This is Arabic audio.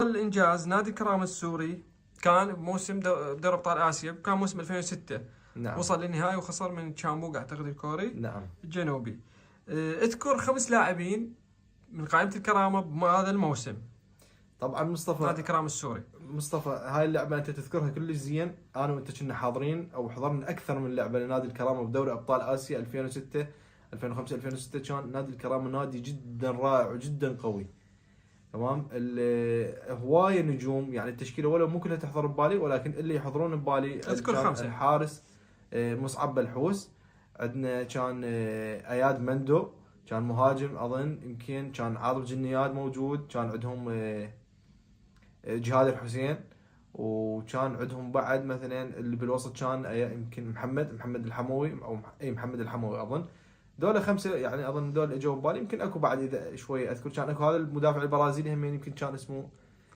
الانجاز نادي الكرامة السوري كان بموسم دوري ابطال اسيا، كان موسم 2006. نعم. وصل للنهائي وخسر من تشامبوك اعتقد الكوري نعم. الجنوبي. اذكر 5 لاعبين من قائمة الكرامة بهذا الموسم. طبعا مصطفى، نادي الكرامة السوري. مصطفى هاي اللعبه انت تذكرها كلش زين. انا وانت كنا حاضرين او حضرنا اكثر من لعبه لنادي الكرامه بدوري ابطال اسيا 2006 2005 2006. كان نادي الكرامه نادي جدا رائع وجدا قوي. تمام. هوايه نجوم، يعني التشكيله ولو مو كلها تحضر ببالي، ولكن اللي يحضرون ببالي اذكر كان 5. الحارس مصعب بلحوس. عندنا كان اياد مندو، كان مهاجم اظن. يمكن كان عاطف جنياد موجود. كان عندهم جهاد الحسين. وكان عندهم بعد مثلا اللي بالوسط كان يمكن محمد الحموي، او اي محمد الحموي اظن. دول 5 يعني، اظن دول اجوا ببالي. يمكن اكو بعد اذا شوي اذكر كان اكو هذا المدافع البرازيلي هم يمكن كان اسمه